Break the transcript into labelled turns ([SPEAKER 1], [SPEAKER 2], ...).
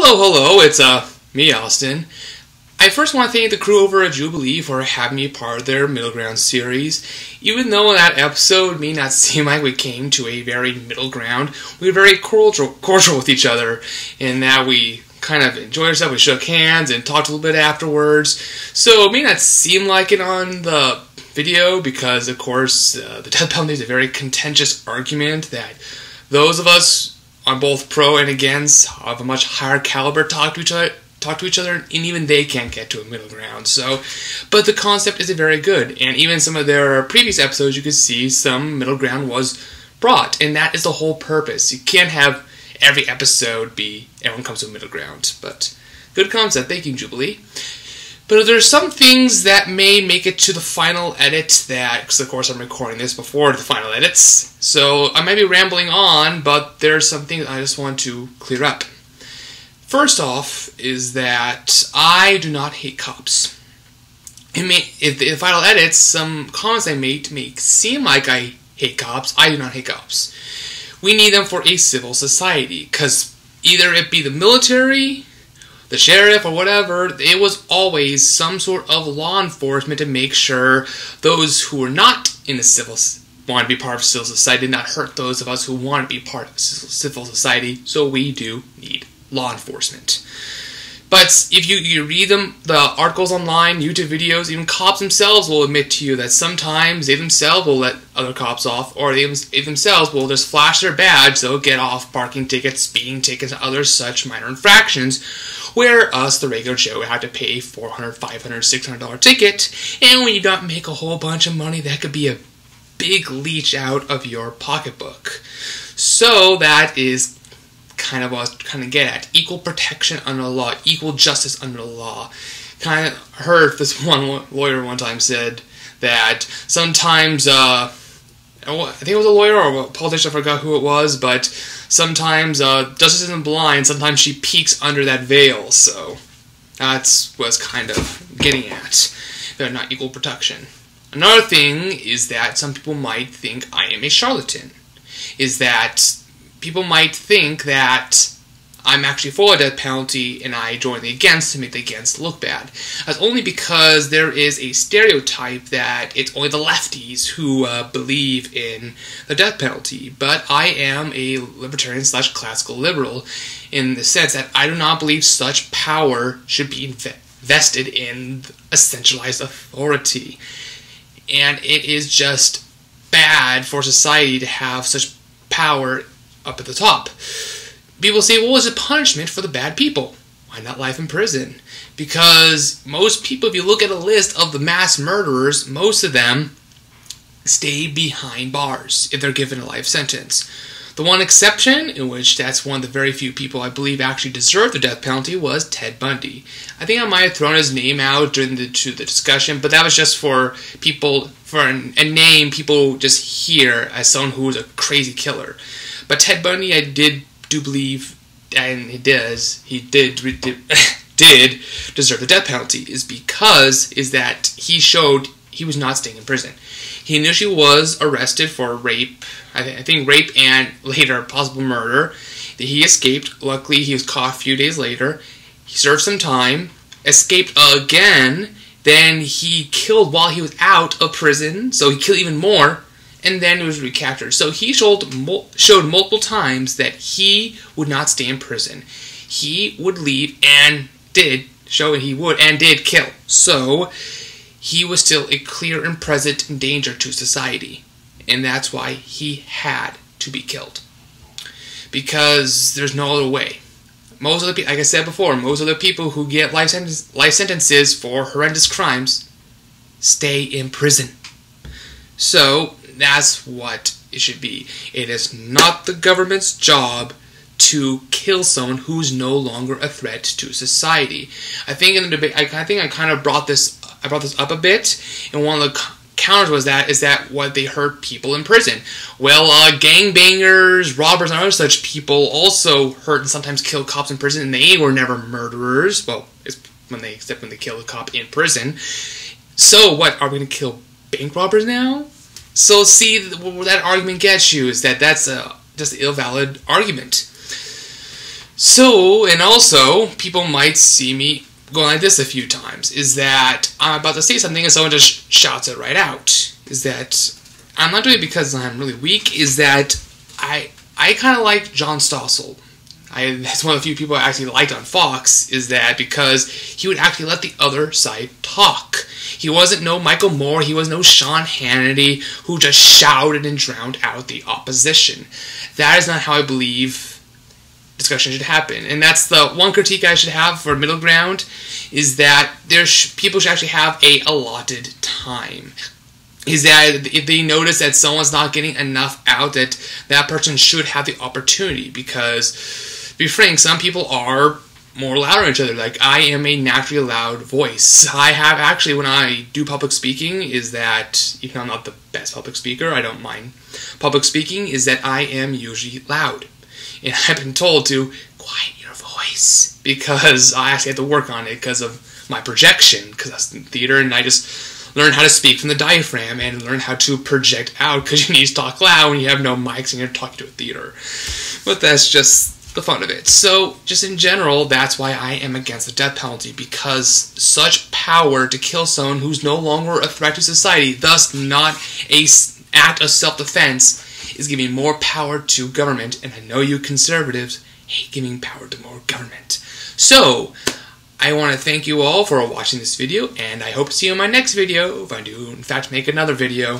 [SPEAKER 1] Hello, it's me, Austin. I first want to thank the crew over at Jubilee for having me part of their Middle Ground series. Even though that episode may not seem like we came to a very middle ground, we were very cordial with each other, in that we kind of enjoyed ourselves, we shook hands and talked a little bit afterwards. So it may not seem like it on the video because, of course, the death penalty is a very contentious argument that those of us on both pro and against of a much higher caliber talk to each other, and even they can't get to a middle ground. So, but the concept is very good, and even some of their previous episodes, you could see some middle ground was brought, and that is the whole purpose. You can't have every episode be everyone comes to a middle ground, but good concept. Thank you, Jubilee. But there's some things that may make it to the final edit that, because of course I'm recording this before the final edits, so I might be rambling on, but there's some things I just want to clear up. First off is that I do not hate cops. In the final edits, some comments I made make seem like I hate cops. I do not hate cops. We need them for a civil society, because either it be the military, the sheriff, or whatever, it was always some sort of law enforcement to make sure those who were not in the want to be part of civil society did not hurt those of us who want to be part of civil society. So we do need law enforcement. But if you read the articles online, YouTube videos, even cops themselves will admit to you that sometimes they themselves will let other cops off, or they themselves will just flash their badge, they'll get off parking tickets, speeding tickets, and other such minor infractions, where us, the regular Joe, have to pay $400, $500, $600 ticket, and when you don't make a whole bunch of money, that could be a big leech out of your pocketbook. So that is kind of what I was trying to get at. Equal protection under the law, equal justice under the law. Kind of heard this one lawyer one time said that sometimes, I think it was a lawyer or a politician, I forgot who it was, but sometimes justice isn't blind, sometimes she peeks under that veil. So that's what I was kind of getting at. They're not equal protection. Another thing is that some people might think I am a charlatan. Is that people might think that I'm actually for a death penalty and I join the against to make the against look bad. That's only because there is a stereotype that it's only the lefties who believe in the death penalty. But I am a libertarian / classical liberal in the sense that I do not believe such power should be vested in a centralized authority. And it is just bad for society to have such power up at the top. People say, well, it's a punishment for the bad people. Why not life in prison? Because most people, if you look at a list of the mass murderers, most of them stay behind bars if they're given a life sentence. The one exception, in which that's one of the very few people I believe actually deserved the death penalty, was Ted Bundy. I think I might have thrown his name out during the discussion, but that was just for people, for a name people just hear as someone who was a crazy killer. But Ted Bundy, I do believe, and he did deserve the death penalty, is that he showed he was not staying in prison. He initially was arrested for rape, I think rape and later possible murder. He escaped. Luckily, he was caught a few days later. He served some time, escaped again, then he killed while he was out of prison, so he killed even more, and then he was recaptured. So he showed multiple times that he would not stay in prison. He would leave and did show he would and did kill. So he was still a clear and present danger to society. And that's why he had to be killed. Because there's no other way. Most of the people, like I said before, most of the people who get life sentences for horrendous crimes stay in prison. So that's what it should be. It is not the government's job to kill someone who's no longer a threat to society. I think in the debate, I kind of brought this up a bit, and one of the counters was that what they hurt people in prison. Well, gangbangers, robbers, and other such people also hurt and sometimes kill cops in prison, and they were never murderers. Well, except when they kill a cop in prison. So what, are we going to kill bank robbers now? So see, where that argument gets you is that that's just an invalid argument. So, and also, people might see me going like this a few times, is that I'm about to say something and someone just shouts it right out. Is that I'm not doing it because I'm really weak, is that I kind of like John Stossel. That's one of the few people I actually liked on Fox, is that because he would actually let the other side talk. He wasn't no Michael Moore, he was no Sean Hannity, who just shouted and drowned out the opposition. That is not how I believe discussion should happen. And that's the one critique I should have for middle ground, is that people should actually have a allotted time. Is that if they notice that someone's not getting enough out, that person should have the opportunity, because to be frank, some people are more louder than each other. Like, I am a naturally loud voice. I have actually, when I do public speaking, is that, even though I'm not the best public speaker, I don't mind public speaking, is that I am usually loud. And I've been told to quiet your voice, because I actually have to work on it because of my projection, because I was in theater and I just learned how to speak from the diaphragm and learn how to project out, because you need to talk loud when you have no mics and you're talking to a theater. But that's just the fun of it. So, just in general, that's why I am against the death penalty, because such power to kill someone who's no longer a threat to society, thus not an act of self-defense, is giving more power to government, and I know you conservatives hate giving power to more government. So, I want to thank you all for watching this video, and I hope to see you in my next video, if I do in fact make another video.